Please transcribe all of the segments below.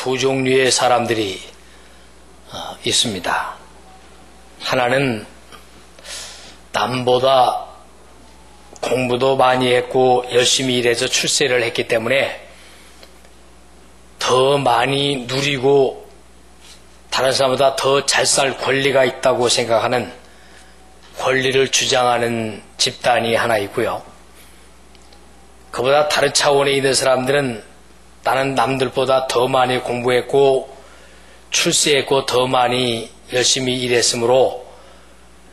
두 종류의 사람들이 있습니다. 하나는 남보다 공부도 많이 했고 열심히 일해서 출세를 했기 때문에 더 많이 누리고 다른 사람보다 더 잘 살 권리가 있다고 생각하는 권리를 주장하는 집단이 하나 있고요. 그보다 다른 차원에 있는 사람들은 나는 남들보다 더 많이 공부했고 출세했고 더 많이 열심히 일했으므로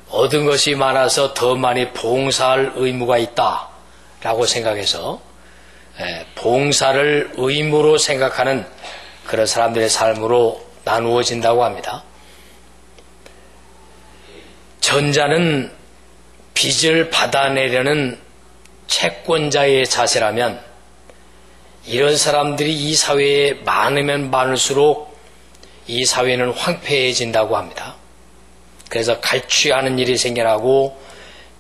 얻은 것이 많아서 더 많이 봉사할 의무가 있다라고 생각해서 봉사를 의무로 생각하는 그런 사람들의 삶으로 나누어진다고 합니다. 전자는 빚을 받아내려는 채권자의 자세라면 이런 사람들이 이 사회에 많으면 많을수록 이 사회는 황폐해진다고 합니다. 그래서 갈취하는 일이 생겨나고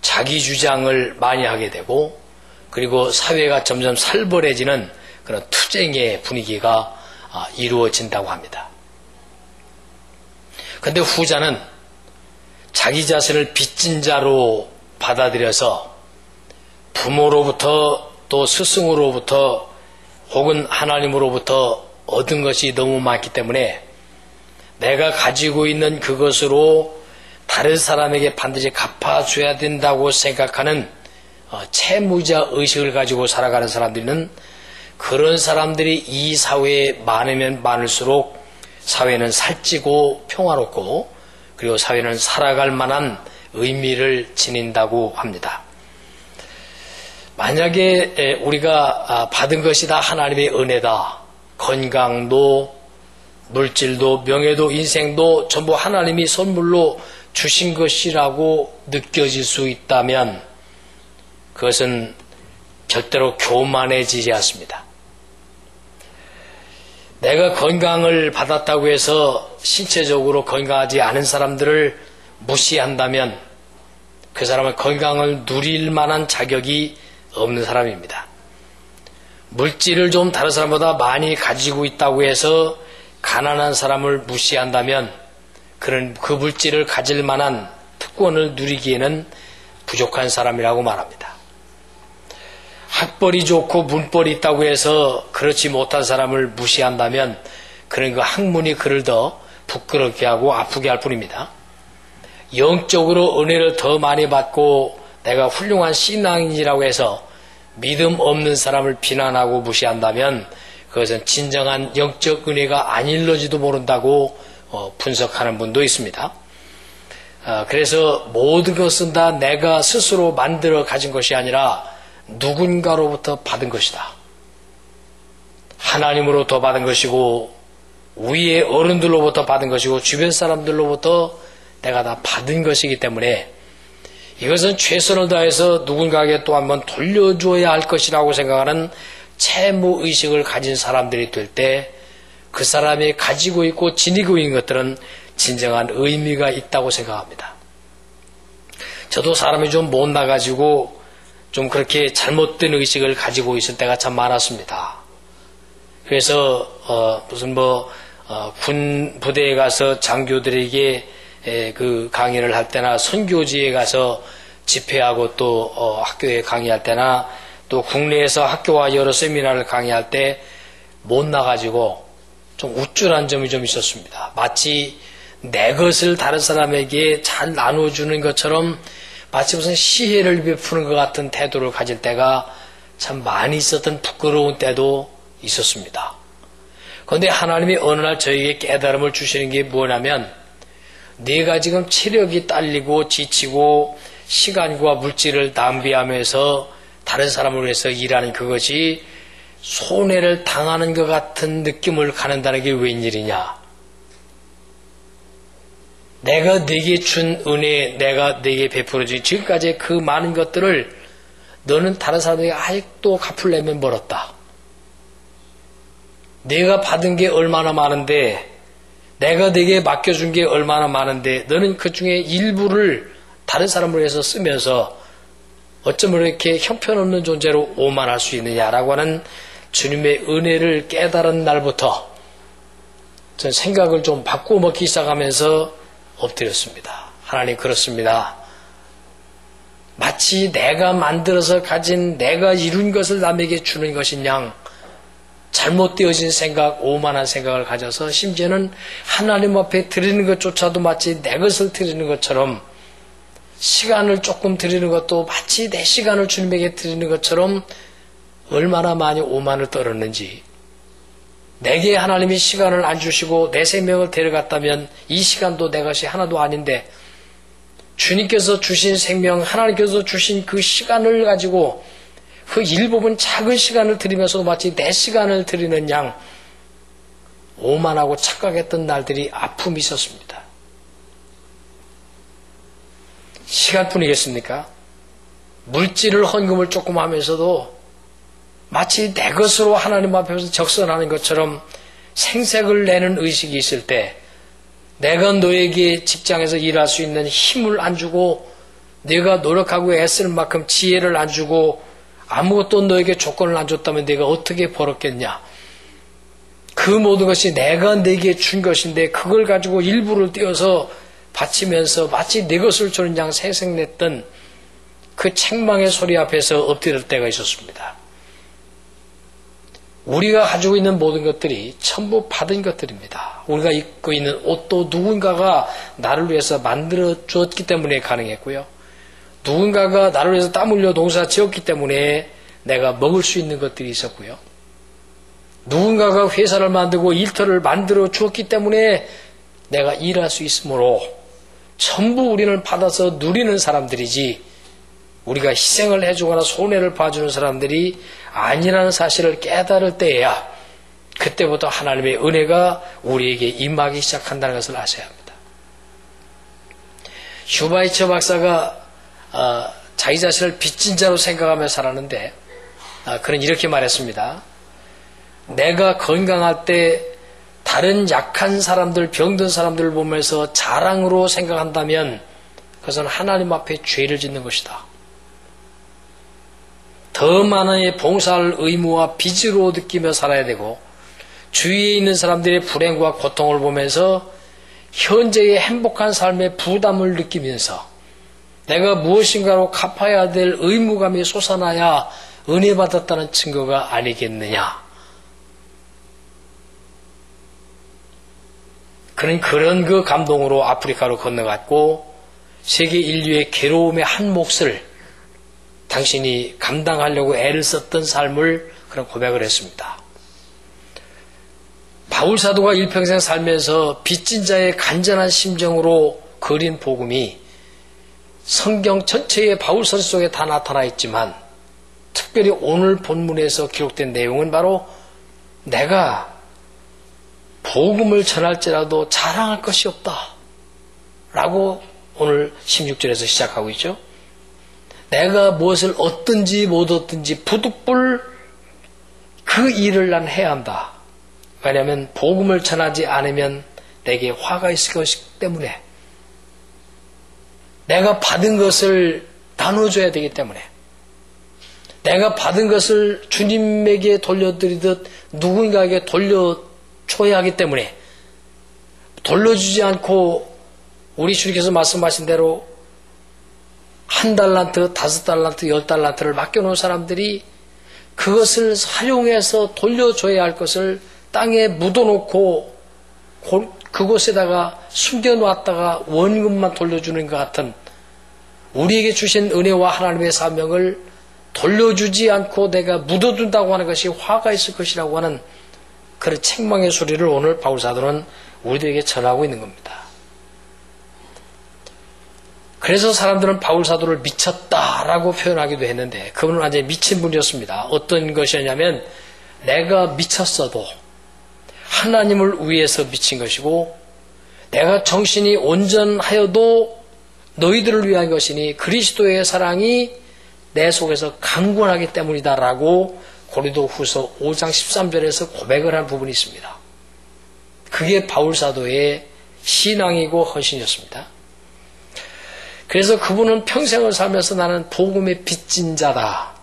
자기 주장을 많이 하게 되고 그리고 사회가 점점 살벌해지는 그런 투쟁의 분위기가 이루어진다고 합니다. 그런데 후자는 자기 자신을 빚진 자로 받아들여서 부모로부터 또 스승으로부터 혹은 하나님으로부터 얻은 것이 너무 많기 때문에 내가 가지고 있는 그것으로 다른 사람에게 반드시 갚아줘야 된다고 생각하는 채무자 의식을 가지고 살아가는 사람들은 그런 사람들이 이 사회에 많으면 많을수록 사회는 살찌고 평화롭고 그리고 사회는 살아갈 만한 의미를 지닌다고 합니다. 만약에 우리가 받은 것이 다 하나님의 은혜다. 건강도 물질도 명예도 인생도 전부 하나님이 선물로 주신 것이라고 느껴질 수 있다면 그것은 절대로 교만해지지 않습니다. 내가 건강을 받았다고 해서 신체적으로 건강하지 않은 사람들을 무시한다면 그 사람은 건강을 누릴 만한 자격이 없는 사람입니다. 물질을 좀 다른 사람보다 많이 가지고 있다고 해서 가난한 사람을 무시한다면 그는 그 물질을 가질 만한 특권을 누리기에는 부족한 사람이라고 말합니다. 학벌이 좋고 문벌이 있다고 해서 그렇지 못한 사람을 무시한다면 그는 그 학문이 그를 더 부끄럽게 하고 아프게 할 뿐입니다. 영적으로 은혜를 더 많이 받고 내가 훌륭한 신앙인이라고 해서 믿음 없는 사람을 비난하고 무시한다면 그것은 진정한 영적 은혜가 아닐런지도 모른다고 분석하는 분도 있습니다. 그래서 모든 것은 다 내가 스스로 만들어 가진 것이 아니라 누군가로부터 받은 것이다. 하나님으로부터 받은 것이고 위의 어른들로부터 받은 것이고 주변 사람들로부터 내가 다 받은 것이기 때문에 이것은 최선을 다해서 누군가에게 또 한번 돌려줘야 할 것이라고 생각하는 채무의식을 가진 사람들이 될 때 그 사람이 가지고 있고 지니고 있는 것들은 진정한 의미가 있다고 생각합니다. 저도 사람이 좀 못나가지고 좀 그렇게 잘못된 의식을 가지고 있을 때가 참 많았습니다. 그래서 군 부대에 가서 장교들에게 그 강의를 할 때나 선교지에 가서 집회하고 또 학교에 강의할 때나 또 국내에서 학교와 여러 세미나를 강의할 때 못 나가지고 좀 우쭐한 점이 좀 있었습니다. 마치 내 것을 다른 사람에게 잘 나눠주는 것처럼 마치 무슨 시혜를 베푸는 것 같은 태도를 가질 때가 참 많이 있었던 부끄러운 때도 있었습니다. 그런데 하나님이 어느 날 저에게 깨달음을 주시는 게 뭐냐면 내가 지금 체력이 딸리고 지치고 시간과 물질을 낭비하면서 다른 사람을 위해서 일하는 그것이 손해를 당하는 것 같은 느낌을 갖는다는 게 웬일이냐. 내가 네게 준 은혜, 내가 네게 베풀어준 지금까지 그 많은 것들을 너는 다른 사람에게 아직도 갚으려면 멀었다. 내가 받은 게 얼마나 많은데 내가 네게 맡겨준 게 얼마나 많은데 너는 그 중에 일부를 다른 사람을 위해서 쓰면서 어쩌면 이렇게 형편없는 존재로 오만할 수 있느냐라고 하는 주님의 은혜를 깨달은 날부터 전 생각을 좀 바꾸어 먹기 시작하면서 엎드렸습니다. 하나님, 그렇습니다. 마치 내가 만들어서 가진, 내가 이룬 것을 남에게 주는 것인 양 잘못되어진 생각, 오만한 생각을 가져서 심지어는 하나님 앞에 드리는 것조차도 마치 내 것을 드리는 것처럼, 시간을 조금 드리는 것도 마치 내 시간을 주님에게 드리는 것처럼 얼마나 많이 오만을 떨었는지, 내게 하나님이 시간을 안 주시고 내 생명을 데려갔다면 이 시간도 내 것이 하나도 아닌데, 주님께서 주신 생명, 하나님께서 주신 그 시간을 가지고 그 일부분 작은 시간을 드리면서도 마치 내 시간을 드리는 양 오만하고 착각했던 날들이 아픔이 있었습니다. 시간뿐이겠습니까? 물질을 헌금을 조금 하면서도 마치 내 것으로 하나님 앞에서 적선하는 것처럼 생색을 내는 의식이 있을 때, 내가 너에게 직장에서 일할 수 있는 힘을 안 주고, 내가 노력하고 애쓸 만큼 지혜를 안 주고, 아무것도 너에게 조건을 안 줬다면 내가 어떻게 벌었겠냐. 그 모든 것이 내가 내게 준 것인데 그걸 가지고 일부를 떼어서 바치면서 마치 내 것을 주는 양 생색냈던 그 책망의 소리 앞에서 엎드릴 때가 있었습니다. 우리가 가지고 있는 모든 것들이 전부 받은 것들입니다. 우리가 입고 있는 옷도 누군가가 나를 위해서 만들어 주었기 때문에 가능했고요. 누군가가 나를 위해서 땀 흘려 농사 지었기 때문에 내가 먹을 수 있는 것들이 있었고요. 누군가가 회사를 만들고 일터를 만들어 주었기 때문에 내가 일할 수 있으므로 전부 우리는 받아서 누리는 사람들이지, 우리가 희생을 해주거나 손해를 봐주는 사람들이 아니라는 사실을 깨달을 때에야 그때부터 하나님의 은혜가 우리에게 임하기 시작한다는 것을 아셔야 합니다. 슈바이처 박사가 자기 자신을 빚진 자로 생각하며 살았는데, 그는 이렇게 말했습니다. 내가 건강할 때 다른 약한 사람들, 병든 사람들을 보면서 자랑으로 생각한다면 그것은 하나님 앞에 죄를 짓는 것이다. 더 많은 봉사할 의무와 빚으로 느끼며 살아야 되고, 주위에 있는 사람들의 불행과 고통을 보면서 현재의 행복한 삶의 부담을 느끼면서 내가 무엇인가로 갚아야 될 의무감이 솟아나야 은혜 받았다는 증거가 아니겠느냐. 그는 그런 그 감동으로 아프리카로 건너갔고, 세계 인류의 괴로움의 한 몫을 당신이 감당하려고 애를 썼던 삶을 그런 고백을 했습니다. 바울 사도가 일평생 살면서 빚진 자의 간절한 심정으로 그린 복음이 성경 전체의 바울서 속에 다 나타나 있지만, 특별히 오늘 본문에서 기록된 내용은 바로 내가 복음을 전할지라도 자랑할 것이 없다 라고 오늘 16절에서 시작하고 있죠. 내가 무엇을 얻든지 못 얻든지 부득불 그 일을 난 해야 한다. 왜냐하면 복음을 전하지 않으면 내게 화가 있을 것이기 때문에, 내가 받은 것을 나눠줘야 되기 때문에, 내가 받은 것을 주님에게 돌려드리듯 누군가에게 돌려줘야 하기 때문에, 돌려주지 않고 우리 주님께서 말씀하신 대로 1달란트, 5달란트, 10달란트를 맡겨놓은 사람들이 그것을 사용해서 돌려줘야 할 것을 땅에 묻어놓고 그곳에다가 숨겨놓았다가 원금만 돌려주는 것 같은, 우리에게 주신 은혜와 하나님의 사명을 돌려주지 않고 내가 묻어둔다고 하는 것이 화가 있을 것이라고 하는 그런 책망의 소리를 오늘 바울 사도는 우리들에게 전하고 있는 겁니다. 그래서 사람들은 바울 사도를 미쳤다라고 표현하기도 했는데, 그분은 완전히 미친 분이었습니다. 어떤 것이었냐면, 내가 미쳤어도 하나님을 위해서 미친 것이고, 내가 정신이 온전하여도 너희들을 위한 것이니 그리스도의 사랑이 내 속에서 강권하기 때문이다라고 고린도후서 5장 13절에서 고백을 한 부분이 있습니다. 그게 바울 사도의 신앙이고 헌신이었습니다. 그래서 그분은 평생을 살면서 나는 복음의 빚진 자다,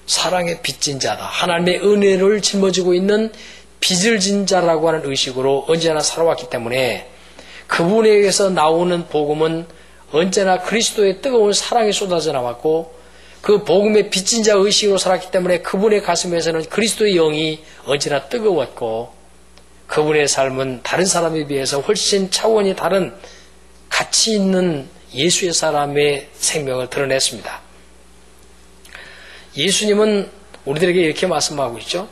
사랑의 빚진 자다, 하나님의 은혜를 짊어지고 있는 빚을 진 자라고 하는 의식으로 언제나 살아왔기 때문에 그분에게서 나오는 복음은 언제나 그리스도의 뜨거운 사랑이 쏟아져 나왔고 그 복음의 빚진 자 의식으로 살았기 때문에 그분의 가슴에서는 그리스도의 영이 언제나 뜨거웠고 그분의 삶은 다른 사람에 비해서 훨씬 차원이 다른 가치 있는 예수의 사람의 생명을 드러냈습니다. 예수님은 우리들에게 이렇게 말씀하고 있죠.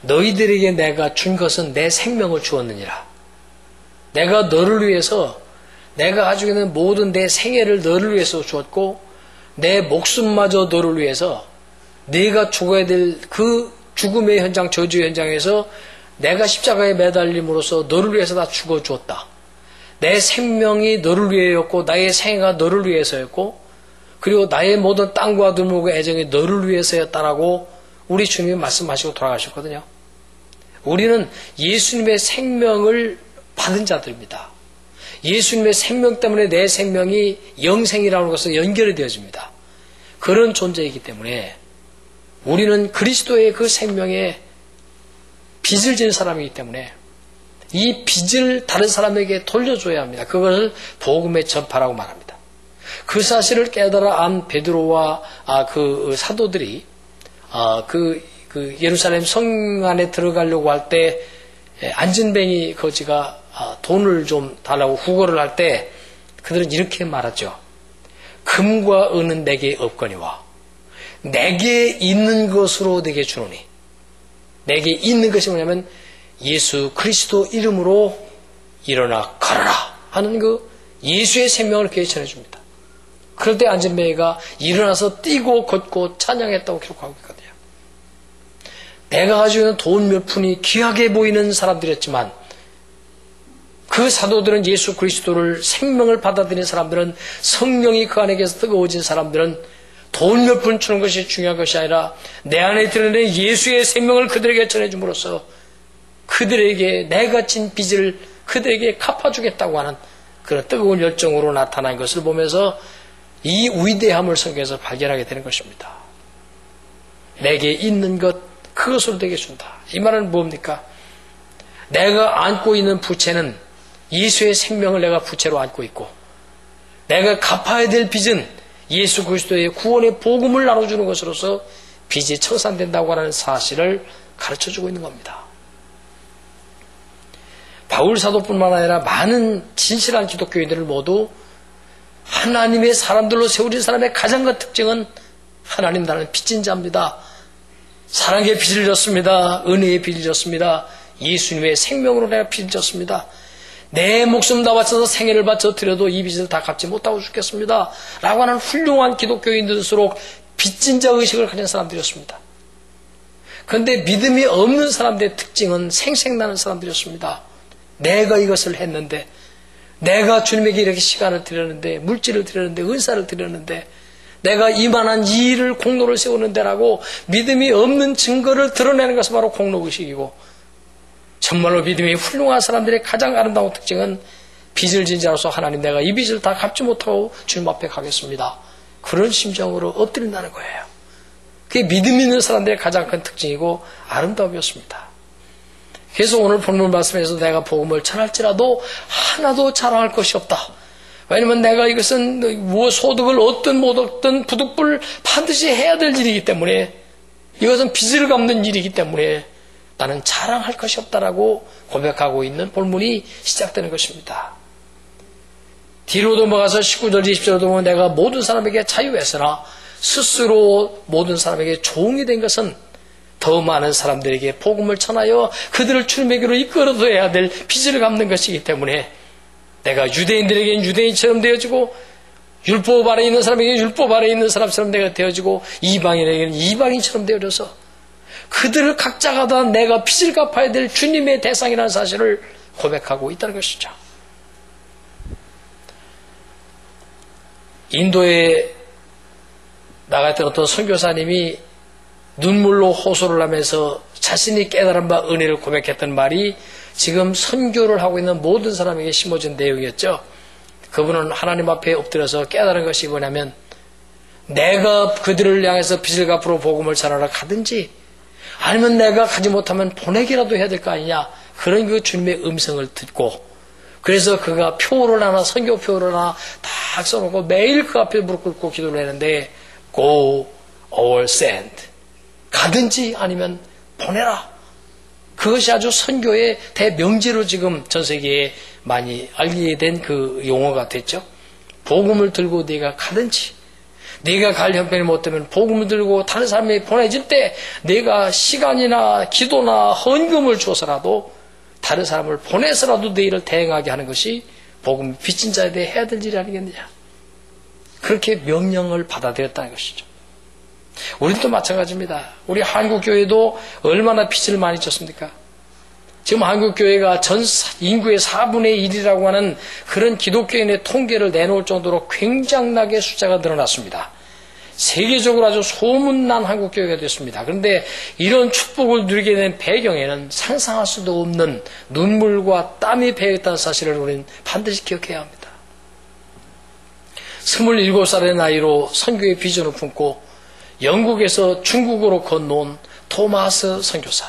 너희들에게 내가 준 것은 내 생명을 주었느니라. 내가 너를 위해서 내가 가지고 있는 모든 내 생애를 너를 위해서 주었고 내 목숨마저 너를 위해서 네가 죽어야 될 그 죽음의 현장, 저주의 현장에서 내가 십자가에 매달림으로써 너를 위해서 다 죽어주었다. 내 생명이 너를 위해였고 나의 생애가 너를 위해서였고 그리고 나의 모든 땅과 눈물과 애정이 너를 위해서였다라고 우리 주님이 말씀하시고 돌아가셨거든요. 우리는 예수님의 생명을 받은 자들입니다. 예수님의 생명 때문에 내 생명이 영생이라는 것은 연결이 되어집니다. 그런 존재이기 때문에 우리는 그리스도의 그 생명에 빚을 지는 사람이기 때문에 이 빚을 다른 사람에게 돌려줘야 합니다. 그것을 복음의 전파라고 말합니다. 그 사실을 깨달아 안 베드로와 그 사도들이 그 예루살렘 성 안에 들어가려고 할 때 안진뱅이 거지가 돈을 좀 달라고 후거를 할 때 그들은 이렇게 말하죠. 금과 은은 내게 없거니와 내게 있는 것으로 내게 주노니. 내게 있는 것이 뭐냐면 예수 그리스도 이름으로 일어나 걸어라 하는 그 예수의 생명을 그에게 전해줍니다. 그럴 때 안진뱅이가 일어나서 뛰고 걷고 찬양했다고 기록하고 있거든요. 내가 가지고 있는 돈 몇 푼이 귀하게 보이는 사람들이었지만 그 사도들은 예수 그리스도를 생명을 받아들인 사람들은 성령이 그 안에서 뜨거워진 사람들은 돈 몇 푼 주는 것이 중요한 것이 아니라 내 안에 드러낸 예수의 생명을 그들에게 전해줌으로써 그들에게 내가 진 빚을 그들에게 갚아주겠다고 하는 그런 뜨거운 열정으로 나타난 것을 보면서 이 위대함을 성경에서 발견하게 되는 것입니다. 내게 있는 것 그것으로 내게 준다. 이 말은 뭡니까? 내가 안고 있는 부채는 예수의 생명을 내가 부채로 안고 있고 내가 갚아야 될 빚은 예수 그리스도의 구원의 복음을 나눠주는 것으로서 빚이 청산된다고 하는 사실을 가르쳐주고 있는 겁니다. 바울 사도뿐만 아니라 많은 진실한 기독교인들을 모두 하나님의 사람들로 세우신 사람의 가장 큰 특징은 하나님 나라는 빚진 자입니다. 사랑의 빚을 졌습니다. 은혜의 빚을 졌습니다. 예수님의 생명으로 내가 빚을 졌습니다. 내 목숨 다 바쳐서 생애를 바쳐 드려도 이 빚을 다 갚지 못하고 죽겠습니다. 라고 하는 훌륭한 기독교인들일수록 빚진 자 의식을 가진 사람들이었습니다. 그런데 믿음이 없는 사람들의 특징은 생색나는 사람들이었습니다. 내가 이것을 했는데 내가 주님에게 이렇게 시간을 드렸는데 물질을 드렸는데 은사를 드렸는데 내가 이만한 이 일을 공로를 세우는데라고 믿음이 없는 증거를 드러내는 것이 바로 공로의식이고 정말로 믿음이 훌륭한 사람들의 가장 아름다운 특징은 빚을 진 자로서 하나님 내가 이 빚을 다 갚지 못하고 주님 앞에 가겠습니다. 그런 심정으로 엎드린다는 거예요. 그게 믿음 있는 사람들의 가장 큰 특징이고 아름다움이었습니다. 그래서 오늘 본문 말씀에서 내가 복음을 전할지라도 하나도 자랑할 것이 없다. 왜냐면 내가 이것은 무엇 소득을 얻든 못 얻든 부득불 반드시 해야 될 일이기 때문에 이것은 빚을 갚는 일이기 때문에 나는 자랑할 것이 없다라고 고백하고 있는 본문이 시작되는 것입니다. 뒤로 넘어가서 19절 20절로 보면 내가 모든 사람에게 자유했으나 스스로 모든 사람에게 종이 된 것은 더 많은 사람들에게 복음을 전하여 그들을 주님에게로 이끌어둬야 될 빚을 갚는 것이기 때문에 내가 유대인들에게는 유대인처럼 되어지고 율법 아래 있는 사람에게는 율법 아래 있는 사람처럼 내가 되어지고 이방인에게는 이방인처럼 되어져서 그들을 각자가 다 내가 빚을 갚아야 될 주님의 대상이라는 사실을 고백하고 있다는 것이죠. 인도에 나갔던 어떤 선교사님이 눈물로 호소를 하면서 자신이 깨달은 바 은혜를 고백했던 말이 지금 선교를 하고 있는 모든 사람에게 심어진 내용이었죠. 그분은 하나님 앞에 엎드려서 깨달은 것이 뭐냐면 내가 그들을 향해서 빚을 갚으러 복음을 전하러 가든지 아니면 내가 가지 못하면 보내기라도 해야 될 거 아니냐. 그런 그 주님의 음성을 듣고, 그래서 그가 표를 하나, 선교표를 하나 딱 써놓고 매일 그 앞에 무릎 꿇고 기도를 했는데, Go or send. 가든지 아니면 보내라. 그것이 아주 선교의 대명제로 지금 전 세계에 많이 알게 된 그 용어가 됐죠. 복음을 들고 네가 가든지, 네가 갈 형편이 못되면 복음을 들고 다른 사람이 보내질 때 네가 시간이나 기도나 헌금을 줘서라도 다른 사람을 보내서라도 내 일을 대행하게 하는 것이 복음 빚진 자에 대해 해야 될 일이 아니겠느냐. 그렇게 명령을 받아들였다는 것이죠. 우리도 마찬가지입니다. 우리 한국교회도 얼마나 빚을 많이 졌습니까? 지금 한국교회가 전 인구의 4분의 1이라고 하는 그런 기독교인의 통계를 내놓을 정도로 굉장하게 숫자가 늘어났습니다. 세계적으로 아주 소문난 한국교회가 됐습니다. 그런데 이런 축복을 누리게 된 배경에는 상상할 수도 없는 눈물과 땀이 배어있다는 사실을 우리는 반드시 기억해야 합니다. 27살의 나이로 선교의 비전을 품고 영국에서 중국으로 건너온 토마스 선교사.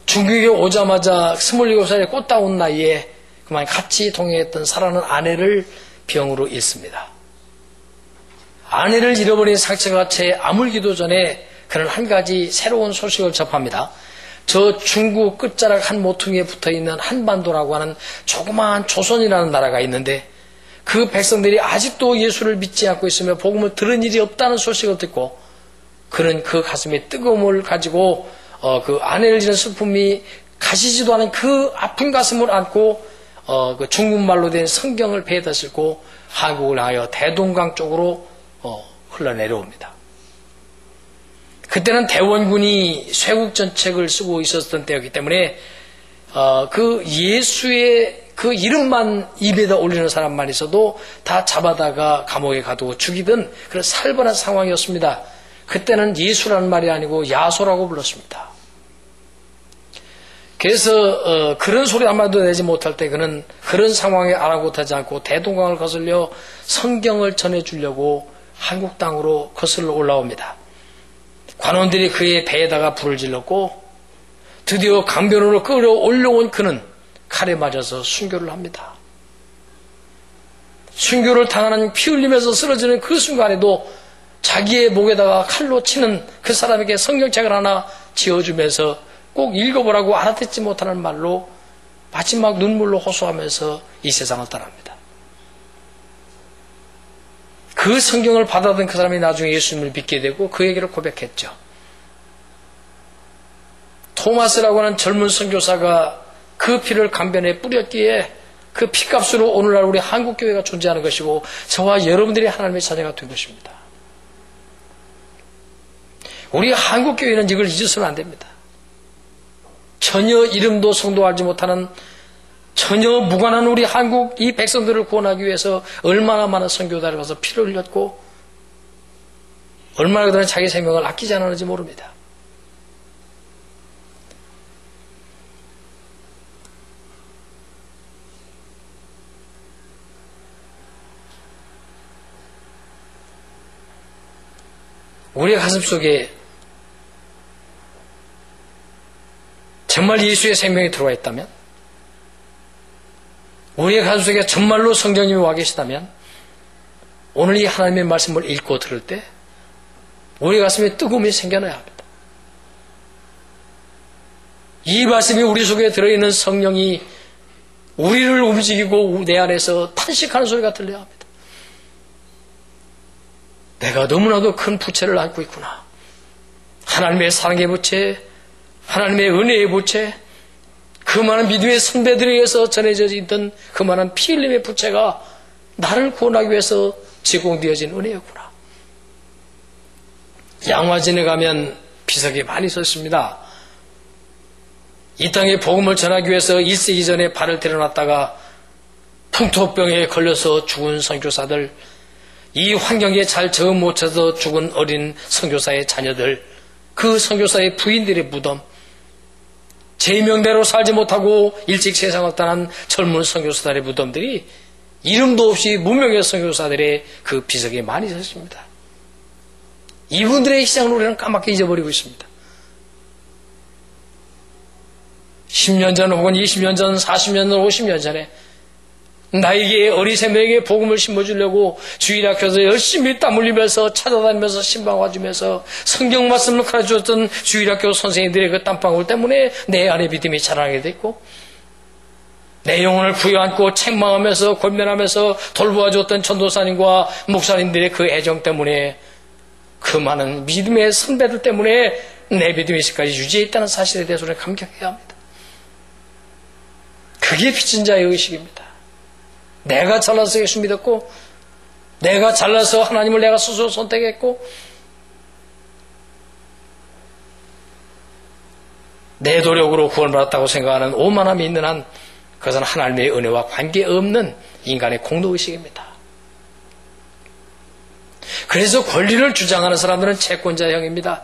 중국에 오자마자 27살의 꽃다운 나이에 그만 같이 동행했던 사랑하는 아내를 병으로 잃습니다. 아내를 잃어버린 상처가 채 아물기도 전에 그는 한 가지 새로운 소식을 접합니다. 저 중국 끝자락 한 모퉁이에 붙어있는 한반도라고 하는 조그마한 조선이라는 나라가 있는데 그 백성들이 아직도 예수를 믿지 않고 있으며 복음을 들은 일이 없다는 소식을 듣고 그는 그 가슴에 뜨거움을 가지고 그 아내를 잃은 슬픔이 가시지도 않은 그 아픈 가슴을 안고 그 중국말로 된 성경을 배에다 싣고 한국을 향하여 대동강 쪽으로 흘러내려옵니다. 그때는 대원군이 쇄국전책을 쓰고 있었던 때였기 때문에 그 예수의 그 이름만 입에다 올리는 사람만 있어도 다 잡아다가 감옥에 가두고 죽이던 그런 살벌한 상황이었습니다. 그때는 예수라는 말이 아니고 야소라고 불렀습니다. 그래서 그런 소리 한마디도 내지 못할 때 그는 그런 상황에 아랑곳하지 않고 대동강을 거슬려 성경을 전해주려고 한국 땅으로 거슬러 올라옵니다. 관원들이 그의 배에다가 불을 질렀고 드디어 강변으로 끌어올려온 그는 칼에 맞아서 순교를 합니다. 순교를 당하는 피 흘리면서 쓰러지는 그 순간에도 자기의 목에다가 칼로 치는 그 사람에게 성경책을 하나 지어주면서 꼭 읽어보라고 알아듣지 못하는 말로 마지막 눈물로 호소하면서 이 세상을 떠납니다. 그 성경을 받아든 그 사람이 나중에 예수님을 믿게 되고 그 얘기를 고백했죠. 토마스라고 하는 젊은 선교사가 그 피를 강변에 뿌렸기에 그 피값으로 오늘날 우리 한국교회가 존재하는 것이고 저와 여러분들이 하나님의 자녀가 된 것입니다. 우리 한국교회는 이걸 잊어서는 안 됩니다. 전혀 이름도 성도 알지 못하는 전혀 무관한 우리 한국 이 백성들을 구원하기 위해서 얼마나 많은 선교사를 가서 피를 흘렸고 얼마나 그들은 자기 생명을 아끼지 않았는지 모릅니다. 우리의 가슴속에 정말 예수의 생명이 들어와 있다면, 우리의 가슴속에 정말로 성령님이 와 계시다면 오늘 이 하나님의 말씀을 읽고 들을 때 우리 가슴에 뜨거움이 생겨나야 합니다. 이 말씀이 우리 속에 들어있는 성령이 우리를 움직이고 내 안에서 탄식하는 소리가 들려야 합니다. 내가 너무나도 큰 부채를 안고 있구나. 하나님의 사랑의 부채, 하나님의 은혜의 부채, 그 많은 믿음의 선배들에 의해서 전해져 있던 그 많은 피 흘림의 부채가 나를 구원하기 위해서 제공되어진 은혜였구나. 양화진에 가면 비석이 많이 섰습니다. 이 땅에 복음을 전하기 위해서 1세기 전에 발을 들여놨다가 풍토병에 걸려서 죽은 선교사들, 이 환경에 잘 적응 못해서 죽은 어린 선교사의 자녀들, 그 선교사의 부인들의 무덤, 제명대로 살지 못하고 일찍 세상을 떠난 젊은 선교사들의 무덤들이 이름도 없이 무명의 선교사들의 그 비석에 많이 섰습니다. 이분들의 희생을 우리는 까맣게 잊어버리고 있습니다. 10년 전 혹은 20년 전, 40년 전, 50년 전에 나에게 어리새매에게 복음을 심어주려고 주일학교에서 열심히 땀 흘리면서 찾아다니면서 신방 와주면서 성경 말씀을 가르쳐줬던 주일학교 선생님들의 그 땀방울 때문에 내 안에 믿음이 자라나게 됐고, 내 영혼을 부여안고 책망하면서 권면하면서 돌보아줬던 전도사님과 목사님들의 그 애정 때문에, 그 많은 믿음의 선배들 때문에 내 믿음이 지금까지 유지해 있다는 사실에 대해서 우리는 감격해야 합니다. 그게 빚진 자의 의식입니다. 내가 잘나서 예수 믿었고, 내가 잘나서 하나님을 내가 스스로 선택했고, 내 노력으로 구원받았다고 생각하는 오만함이 있는 한, 그것은 하나님의 은혜와 관계없는 인간의 공로의식입니다. 그래서 권리를 주장하는 사람들은 채권자형입니다.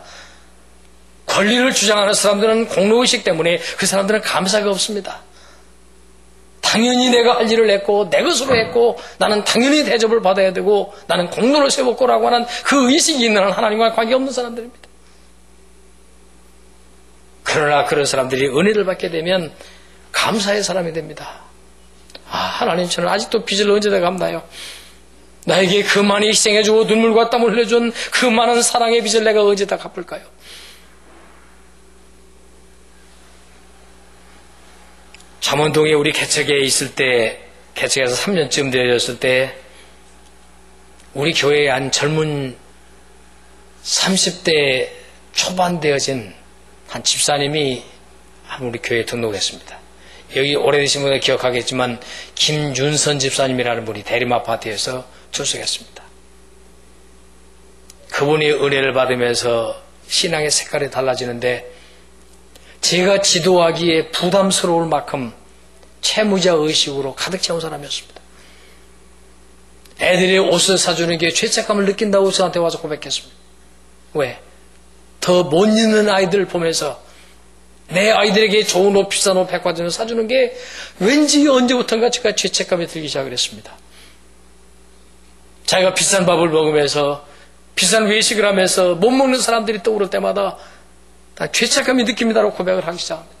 권리를 주장하는 사람들은 공로의식 때문에 그 사람들은 감사가 없습니다. 당연히 내가 할 일을 했고 내 것으로 했고 나는 당연히 대접을 받아야 되고 나는 공로를 세웠고라고 하는 그 의식이 있는 한 하나님과 관계없는 사람들입니다. 그러나 그런 사람들이 은혜를 받게 되면 감사의 사람이 됩니다. 아, 하나님, 저는 아직도 빚을 언제 다 갚나요? 나에게 그 많이 희생해주고 눈물과 땀을 흘려준 그 많은 사랑의 빚을 내가 언제 다 갚을까요? 잠원동에 우리 개척에 있을 때, 개척에서 3년쯤 되어졌을 때, 우리 교회에 한 젊은 30대 초반 되어진 한 집사님이 우리 교회에 등록했습니다. 여기 오래되신 분들 기억하겠지만 김윤선 집사님이라는 분이 대림아파트에서 출석했습니다. 그분이 은혜를 받으면서 신앙의 색깔이 달라지는데, 제가 지도하기에 부담스러울 만큼 채무자 의식으로 가득 채운 사람이었습니다. 애들이 옷을 사주는 게 죄책감을 느낀다고 저한테 와서 고백했습니다. 왜? 더 못 입는 아이들을 보면서 내 아이들에게 좋은 옷, 비싼 옷, 백화점을 사주는 게 왠지 언제부턴가 제가 죄책감이 들기 시작을 했습니다. 자기가 비싼 밥을 먹으면서 비싼 외식을 하면서 못 먹는 사람들이 떠오를 때마다 다 죄책감이 느낍니다라고 고백을 하기 시작합니다.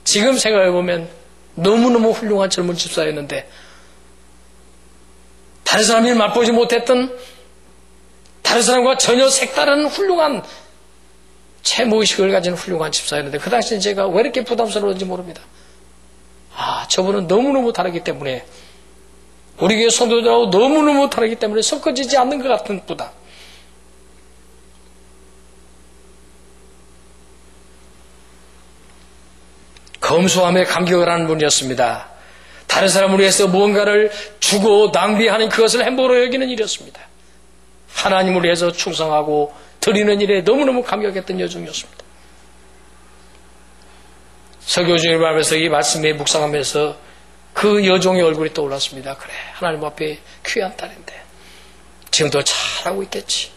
지금 생각해보면 너무너무 훌륭한 젊은 집사였는데, 다른 사람이 맛보지 못했던, 다른 사람과 전혀 색다른 훌륭한 채무의식을 가진 훌륭한 집사였는데, 그 당시에 제가 왜 이렇게 부담스러운지 모릅니다. 아, 저분은 너무너무 다르기 때문에, 우리 교회 성도들하고 너무너무 다르기 때문에 섞어지지 않는 것 같은 부담. 검소함에 감격을 하는 분이었습니다. 다른 사람을 위해서 무언가를 주고 낭비하는 그것을 행복으로 여기는 일이었습니다. 하나님을 위해서 충성하고 드리는 일에 너무너무 감격했던 여종이었습니다. 설교 중에 말하면서 이 말씀에 묵상하면서 그 여종의 얼굴이 떠올랐습니다. 그래, 하나님 앞에 귀한 딸인데 지금도 잘하고 있겠지.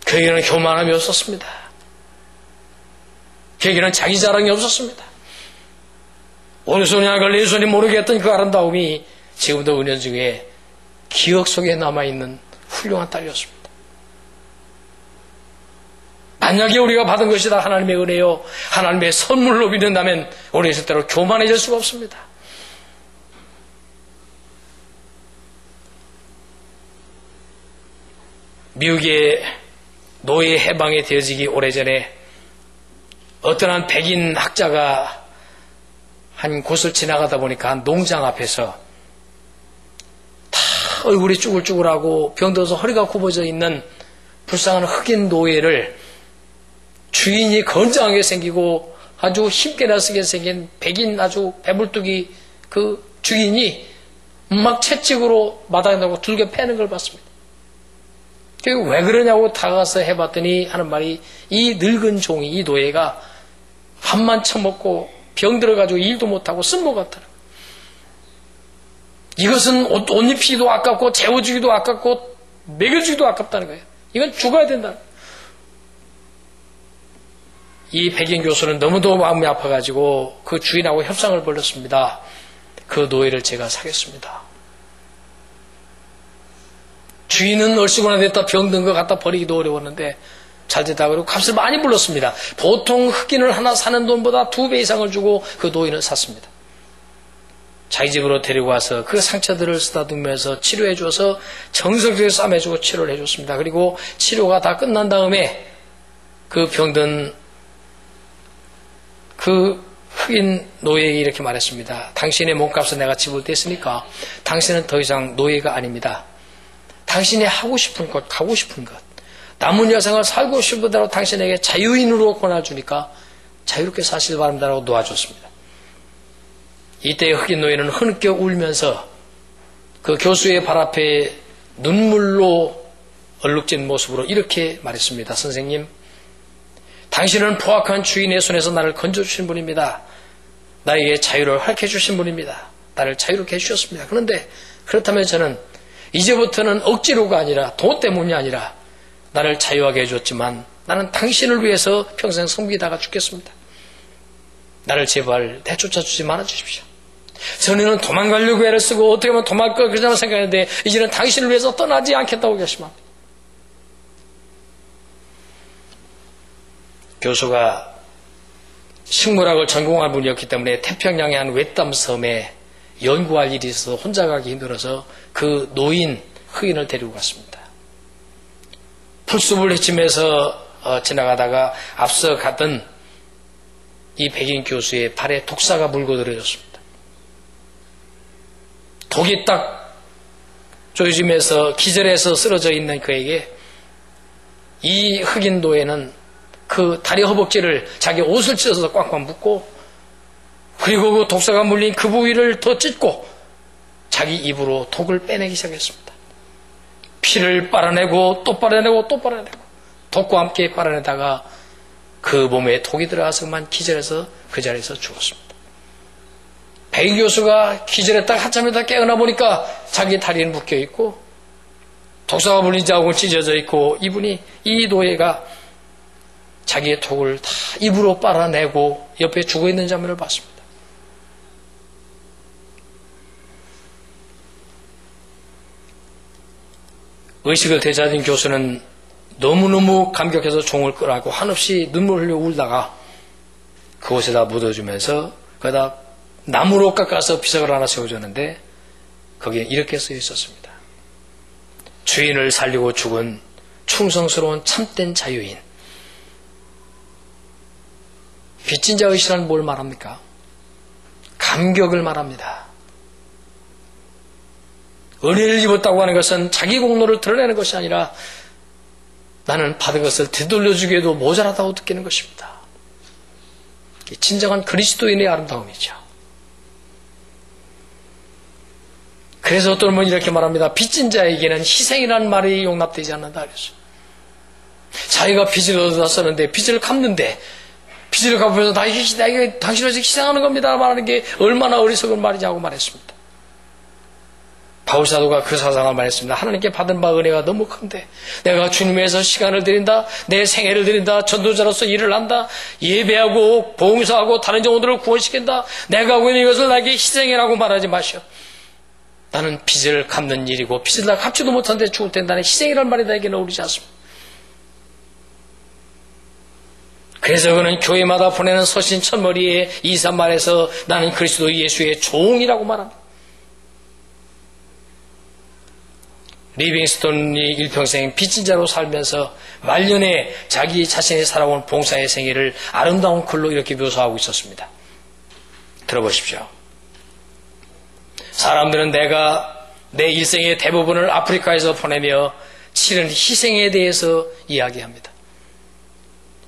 그에게는 교만함이 없었습니다. 그에게는 자기 자랑이 없었습니다. 오른손이 아걸 왼손이 모르게 했던 그 아름다움이 지금도 은연 중에 기억 속에 남아있는 훌륭한 딸이었습니다. 만약에 우리가 받은 것이 다 하나님의 은혜요, 하나님의 선물로 믿는다면 우리 절대로 교만해질 수가 없습니다. 미국의 노예 해방이 되어지기 오래전에 어떤 한 백인 학자가 한 곳을 지나가다 보니까 한 농장 앞에서 다 얼굴이 쭈글쭈글하고 병들어서 허리가 굽어져 있는 불쌍한 흑인 노예를 주인이 건장하게 생기고 아주 힘께 나서게 생긴 백인 아주 배불뚝이 그 주인이 막 채찍으로 마당에 놓고 들게 패는 걸 봤습니다. 왜 그러냐고 다가가서 해봤더니 하는 말이, 이 늙은 종이, 이 노예가 밥만 처먹고 병들어가지고 일도 못하고 쓴모 같다는 거예요. 이것은 옷 입히기도 아깝고 재워주기도 아깝고 먹여주기도 아깝다는 거예요. 이건 죽어야 된다. 이 백인 교수는 너무도 마음이 아파가지고 그 주인하고 협상을 벌였습니다. 그 노예를 제가 사겠습니다. 주인은 얼씨구나 됐다 병든 거 갖다 버리기도 어려웠는데 잘 됐다 그러고 값을 많이 불렀습니다. 보통 흑인을 하나 사는 돈보다 2배 이상을 주고 그 노인을 샀습니다. 자기 집으로 데리고 와서 그 상처들을 쓰다듬으면서 치료해 줘서 정성스럽게 싸매주고 치료를 해줬습니다. 그리고 치료가 다 끝난 다음에 그 병든 그 흑인 노예에게 이렇게 말했습니다. 당신의 몸값을 내가 지불했으니까 당신은 더 이상 노예가 아닙니다. 당신이 하고 싶은 것, 가고 싶은 것, 남은 여생을 살고 싶은 대로 당신에게 자유인으로 권해주니까 자유롭게 사시길 바랍니다라고 놓아줬습니다. 이때 흑인 노예는 흐느껴 울면서 그 교수의 발 앞에 눈물로 얼룩진 모습으로 이렇게 말했습니다. 선생님, 당신은 포악한 주인의 손에서 나를 건져주신 분입니다. 나에게 자유를 허락해 주신 분입니다. 나를 자유롭게 해주셨습니다. 그런데 그렇다면 저는 이제부터는 억지로가 아니라 돈 때문이 아니라 나를 자유하게 해줬지만 나는 당신을 위해서 평생 섬기다가 죽겠습니다. 나를 제발 내쫓아주지 말아주십시오. 전에는 도망가려고 애를 쓰고 어떻게 하면 도망가 그러자만 생각했는데 이제는 당신을 위해서 떠나지 않겠다고 결심합니다. 교수가 식물학을 전공한 분이었기 때문에 태평양의 한 외딴 섬에 연구할 일이 있어서 혼자 가기 힘들어서 그 노인 흑인을 데리고 갔습니다. 풀숲을 헤치면서 지나가다가 앞서 갔던 이 백인 교수의 발에 독사가 물고 들어졌습니다. 독이 딱 조여지면서 기절해서 쓰러져 있는 그에게 이 흑인 노예는 그 다리 허벅지를 자기 옷을 찢어서 꽉꽉 묶고 그리고 그 독사가 물린 그 부위를 더 찢고 자기 입으로 독을 빼내기 시작했습니다. 피를 빨아내고 또 빨아내고 또 빨아내고 독과 함께 빨아내다가 그 몸에 독이 들어가서 그만 기절해서 그 자리에서 죽었습니다. 백인 교수가 기절했다가 한참 있다 깨어나 보니까 자기 다리는 묶여있고 독사가 물린 자국은 찢어져 있고 이 노예가 자기의 독을 다 입으로 빨아내고 옆에 죽어있는 장면을 봤습니다. 의식을 되찾은 교수는 너무너무 감격해서 종을 끄라고 한없이 눈물 흘려 울다가 그곳에다 묻어주면서 거기다 나무로 깎아서 비석을 하나 세워줬는데 거기에 이렇게 쓰여 있었습니다. 주인을 살리고 죽은 충성스러운 참된 자유인. 빚진 자 의식이란 뭘 말합니까? 감격을 말합니다. 은혜를 입었다고 하는 것은 자기 공로를 드러내는 것이 아니라 나는 받은 것을 되돌려주기에도 모자라다고 느끼는 것입니다. 진정한 그리스도인의 아름다움이죠. 그래서 어떤 분이 이렇게 말합니다. 빚진 자에게는 희생이라는 말이 용납되지 않는다 그랬어요. 자기가 빚을 얻어다 썼는데 빚을 갚는데 빚을 갚으면서 나에게 당신을 희생하는 겁니다 말하는 게 얼마나 어리석은 말이냐고 말했습니다. 바울사도가 그 사상을 말했습니다. 하나님께 받은 바 은혜가 너무 큰데 내가 주님 위해서 시간을 드린다, 내 생애를 드린다, 전도자로서 일을 한다, 예배하고 봉사하고 다른 영혼들을 구원시킨다, 내가 하고 있는 이것을 나에게 희생이라고 말하지 마시오. 나는 빚을 갚는 일이고 빚을 다 갚지도 못하는데 죽을 땐 나는 희생이란 말이 나에게는 어울리지 않습니다. 그래서 그는 교회마다 보내는 서신 첫머리에 이사말에서 나는 그리스도 예수의 종이라고 말합니다. 리빙스톤이 일평생 빚진 자로 살면서 말년에 자기 자신이 살아온 봉사의 생애를 아름다운 글로 이렇게 묘사하고 있었습니다. 들어보십시오. 사람들은 내가 내 일생의 대부분을 아프리카에서 보내며 치른 희생에 대해서 이야기합니다.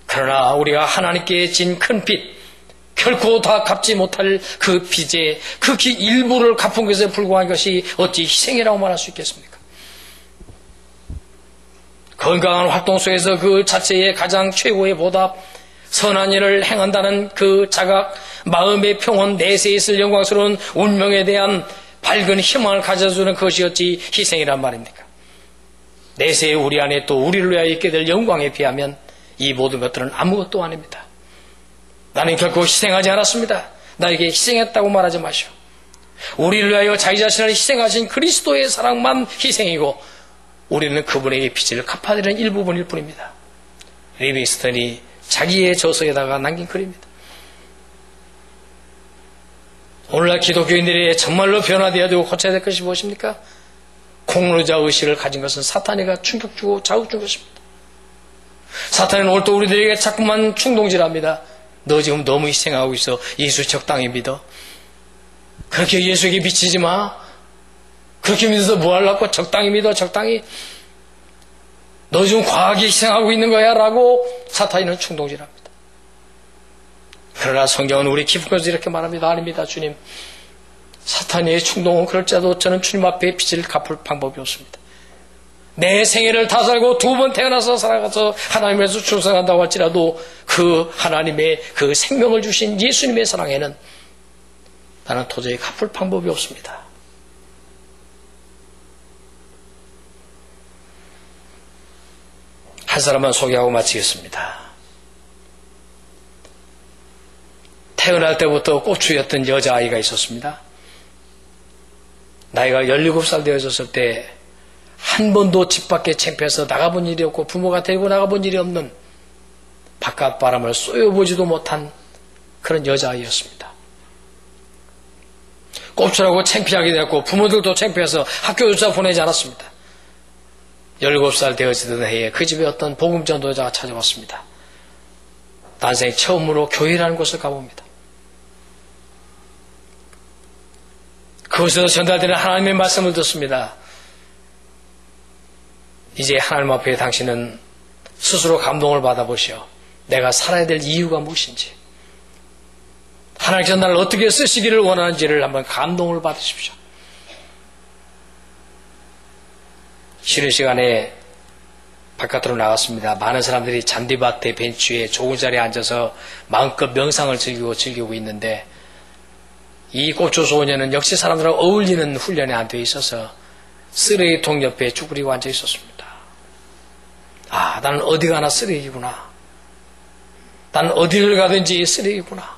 그러나 우리가 하나님께 진 큰 빚, 결코 다 갚지 못할 그 빚의 극히 일부를 갚은 것에 불과한 것이 어찌 희생이라고 말할 수 있겠습니까? 건강한 활동 속에서 그 자체의 가장 최고의 보답, 선한 일을 행한다는 그 자각, 마음의 평온, 내세에 있을 영광스러운 운명에 대한 밝은 희망을 가져주는 것이 어찌 희생이란 말입니까? 내세에 우리 안에 또 우리를 위하여 있게 될 영광에 비하면 이 모든 것들은 아무것도 아닙니다. 나는 결코 희생하지 않았습니다. 나에게 희생했다고 말하지 마시오. 우리를 위하여 자기 자신을 희생하신 그리스도의 사랑만 희생이고 우리는 그분에게 빚을 갚아드리는 일부분일 뿐입니다. 리빙스턴이 자기의 저서에다가 남긴 글입니다. 오늘날 기독교인들이 정말로 변화되어야 되고 고쳐야 될 것이 무엇입니까? 공로자 의식을 가진 것은 사탄이가 충격 주고 자극 준 것입니다. 사탄은 오늘 또 우리들에게 자꾸만 충동질합니다. 너 지금 너무 희생하고 있어. 예수 적당히 믿어. 그렇게 예수에게 미치지 마. 그렇게 믿어서 뭐 하려고? 적당히 믿어. 적당히. 너 지금 과하게 희생하고 있는 거야 라고 사탄이는 충동질합니다. 그러나 성경은 우리 깊은 것을 이렇게 말합니다. 아닙니다. 주님, 사탄의 충동은 그럴지라도 저는 주님 앞에 빚을 갚을 방법이 없습니다. 내 생애를 다 살고 두 번 태어나서 살아가서 하나님에서 출생한다고 할지라도 그 하나님의 그 생명을 주신 예수님의 사랑에는 나는 도저히 갚을 방법이 없습니다. 한 사람만 소개하고 마치겠습니다. 태어날 때부터 꼬추였던 여자아이가 있었습니다. 나이가 17살 되어졌을 때 한 번도 집 밖에 창피해서 나가본 일이 없고 부모가 데리고 나가본 일이 없는 바깥 바람을 쏘여보지도 못한 그런 여자아이였습니다. 꼽추라고 창피하게 되었고 부모들도 창피해서 학교조차 보내지 않았습니다. 17살 되어지던 해에 그 집에 어떤 복음 전도자가 찾아왔습니다. 난생 처음으로 교회라는 곳을 가봅니다. 그곳에서 전달되는 하나님의 말씀을 듣습니다. 이제 하나님 앞에 당신은 스스로 감동을 받아보시오. 내가 살아야 될 이유가 무엇인지, 하나님께서 나를 어떻게 쓰시기를 원하는지를 한번 감동을 받으십시오. 쉬는 시간에 바깥으로 나갔습니다. 많은 사람들이 잔디밭에 벤치에 좋은 자리에 앉아서 마음껏 명상을 즐기고 있는데 이 고초 소년은 역시 사람들하고 어울리는 훈련에 안 되어 있어서 쓰레기통 옆에 쭈그리고 앉아 있었습니다. 아, 나는 어디 가나 쓰레기구나. 나는 어디를 가든지 쓰레기구나.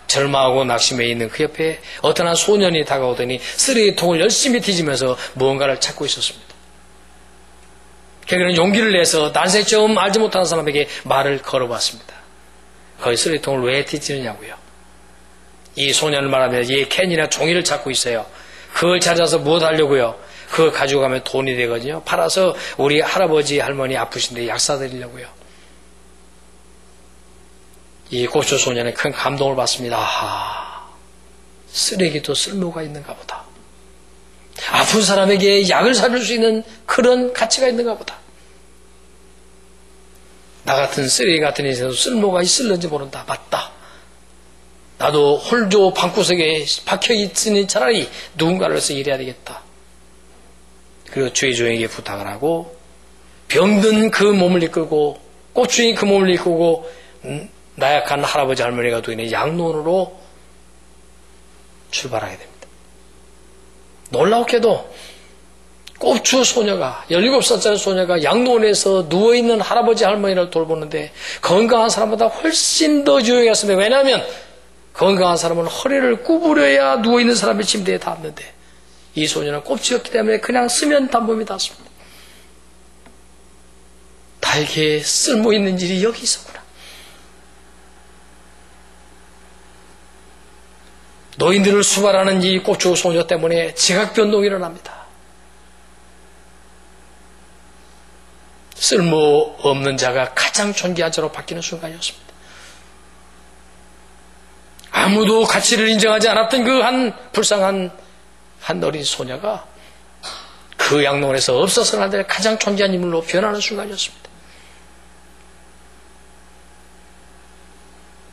절망하고 낙심해 있는 그 옆에 어떤 한 소년이 다가오더니 쓰레기통을 열심히 뒤지면서 무언가를 찾고 있었습니다. 그는 용기를 내서 난생 처음 알지 못하는 사람에게 말을 걸어봤습니다. 거기 쓰레기통을 왜 뒤지느냐고요. 이 소년을 말하면 이 캔이나 종이를 찾고 있어요. 그걸 찾아서 무엇 하려고요? 그걸 가지고 가면 돈이 되거든요. 팔아서 우리 할아버지 할머니 아프신데 약사 드리려고요. 이 고초 소년은 큰 감동을 받습니다. 아하, 쓰레기도 쓸모가 있는가 보다. 아픈 사람에게 약을 사줄 수 있는 그런 가치가 있는가 보다. 나 같은 쓰레기 같은 인생도 쓸모가 있을는지 모른다. 맞다. 나도 홀조 방구석에 박혀있으니 차라리 누군가를 위해서 일해야 되겠다. 그리고 주의 종에게 부탁을 하고 병든 그 몸을 이끌고 꼬추인 그 몸을 이끌고 나약한 할아버지 할머니가 두이는 양론으로 출발하게 됩니다. 놀랍게도 꼬추 소녀가 17살짜리 소녀가 양론에서 누워있는 할아버지 할머니를 돌보는데 건강한 사람보다 훨씬 더 유용했습니다. 왜냐하면 건강한 사람은 허리를 구부려야 누워있는 사람의 침대에 닿는데 이 소녀는 꼽치였기 때문에 그냥 쓰면 단범이 닿습니다. 나에게 쓸모있는 일이 여기 있었구나. 노인들을 수발하는 이 고추 소녀 때문에 지각변동이 일어납니다. 쓸모없는 자가 가장 존귀한 자로 바뀌는 순간이었습니다. 아무도 가치를 인정하지 않았던 그 한 불쌍한 한 어린 소녀가 그 양론에서 없어서는 안 될 가장 존귀한 인물로 변하는 순간이었습니다.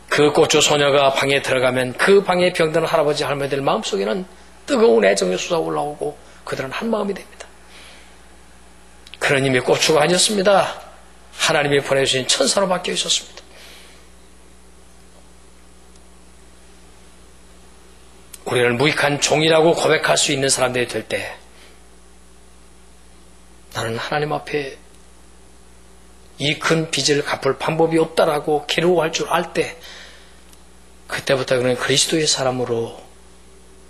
그 고추 소녀가 방에 들어가면 그 방에 병든 할아버지 할머니들 마음속에는 뜨거운 애정의 솟아 올라오고 그들은 한 마음이 됩니다. 그런 힘이 고추가 아니었습니다. 하나님이 보내주신 천사로 바뀌어 있었습니다. 우리는 무익한 종이라고 고백할 수 있는 사람들이 될 때 나는 하나님 앞에 이 큰 빚을 갚을 방법이 없다라고 괴로워할 줄 알 때 그때부터 그는 그리스도의 사람으로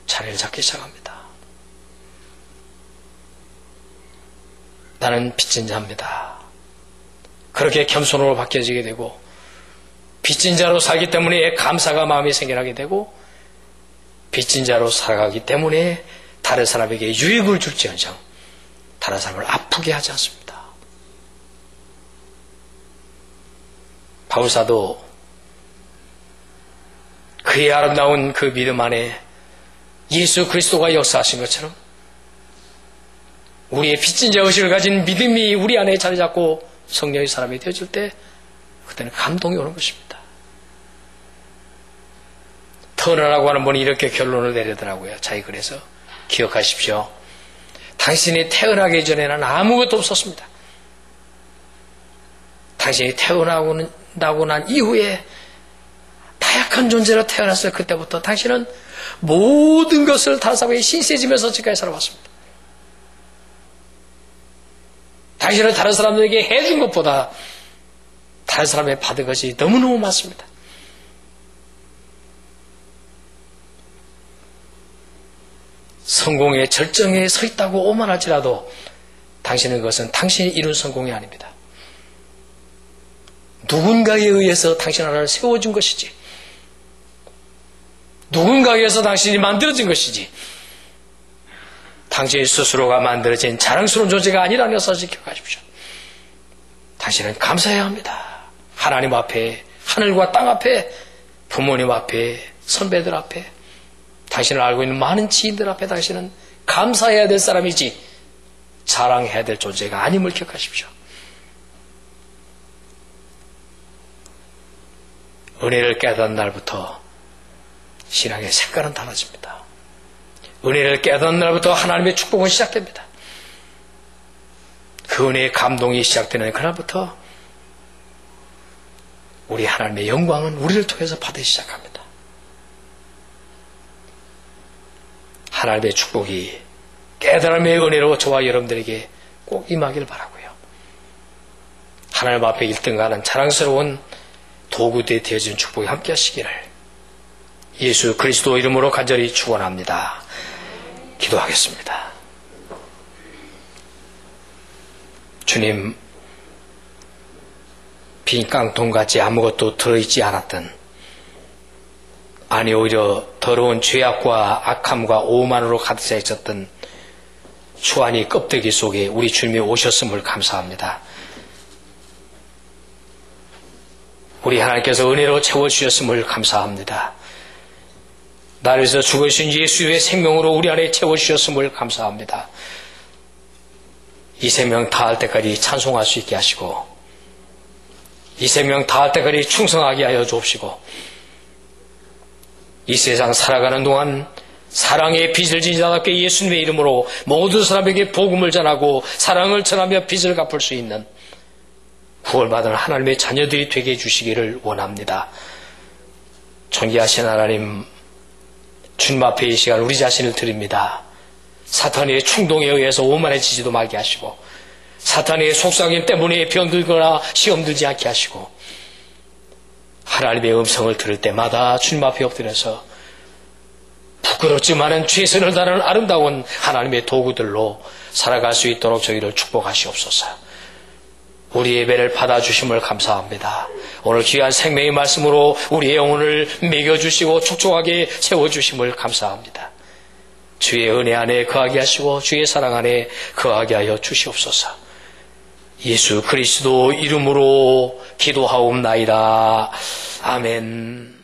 자리를 잡기 시작합니다. 나는 빚진 자입니다. 그렇게 겸손으로 바뀌어지게 되고, 빚진 자로 살기 때문에 감사가 마음에 생겨나게 되고, 빚진 자로 살아가기 때문에 다른 사람에게 유익을 줄지언정 다른 사람을 아프게 하지 않습니다. 바울사도 그의 아름다운 그 믿음 안에 예수 그리스도가 역사하신 것처럼 우리의 빚진 자 의식을 가진 믿음이 우리 안에 자리 잡고 성령의 사람이 되어질 때 그때는 감동이 오는 것입니다. 터너라고 하는 분이 이렇게 결론을 내리더라고요. 자기 글에서 기억하십시오. 당신이 태어나기 전에는 아무것도 없었습니다. 당신이 태어나고 난 이후에 다약한 존재로 태어났어요. 그때부터 당신은 모든 것을 다른 사람에게 신세지면서 지금까지 살아왔습니다. 당신은 다른 사람들에게 해준 것보다 다른 사람에게 받은 것이 너무너무 많습니다. 성공의 절정에 서 있다고 오만할지라도 당신은 그것은 당신이 이룬 성공이 아닙니다. 누군가에 의해서 당신 하나를 세워준 것이지, 누군가에 의해서 당신이 만들어진 것이지, 당신 스스로가 만들어진 자랑스러운 존재가 아니라는 것을 기억하십시오. 당신은 감사해야 합니다. 하나님 앞에, 하늘과 땅 앞에, 부모님 앞에, 선배들 앞에, 당신을 알고 있는 많은 지인들 앞에 당신은 감사해야 될 사람이지 자랑해야 될 존재가 아님을 기억하십시오. 은혜를 깨닫는 날부터 신앙의 색깔은 달라집니다. 은혜를 깨닫는 날부터 하나님의 축복은 시작됩니다. 그 은혜의 감동이 시작되는 그날부터 우리 하나님의 영광은 우리를 통해서 받기 시작합니다. 하나님의 축복이 깨달음의 은혜로 저와 여러분들에게 꼭 임하길 바라고요. 하나님 앞에 1등가는 자랑스러운 도구에 되어진 축복이 함께 하시기를 예수 그리스도 이름으로 간절히 축원합니다. 기도하겠습니다. 주님, 빈 깡통같이 아무것도 들어있지 않았던, 아니 오히려 더러운 죄악과 악함과 오만으로 가득 차 있었던 추한이 껍데기 속에 우리 주님이 오셨음을 감사합니다. 우리 하나님께서 은혜로 채워주셨음을 감사합니다. 나를 위해서 죽으신 예수의 생명으로 우리 안에 채워주셨음을 감사합니다. 이 생명 다할 때까지 찬송할 수 있게 하시고, 이 생명 다할 때까지 충성하게 하여 주옵시고, 이 세상 살아가는 동안 사랑의 빚을 진 자답게 예수님의 이름으로 모든 사람에게 복음을 전하고 사랑을 전하며 빚을 갚을 수 있는 구원받은 하나님의 자녀들이 되게 해주시기를 원합니다. 존귀하신 하나님, 주님 앞에 이 시간 우리 자신을 드립니다. 사탄의 충동에 의해서 오만해지지도 말게 하시고, 사탄의 속삭임 때문에 병들거나 시험 들지 않게 하시고, 하나님의 음성을 들을 때마다 주님 앞에 엎드려서 부끄럽지만은 최선을 다하는 아름다운 하나님의 도구들로 살아갈 수 있도록 저희를 축복하시옵소서. 우리 예배를 받아주심을 감사합니다. 오늘 귀한 생명의 말씀으로 우리의 영혼을 먹여주시고 촉촉하게 채워주심을 감사합니다. 주의 은혜 안에 거하게 하시고 주의 사랑 안에 거하게 하여 주시옵소서. 예수 그리스도 이름으로 기도하옵나이다. 아멘.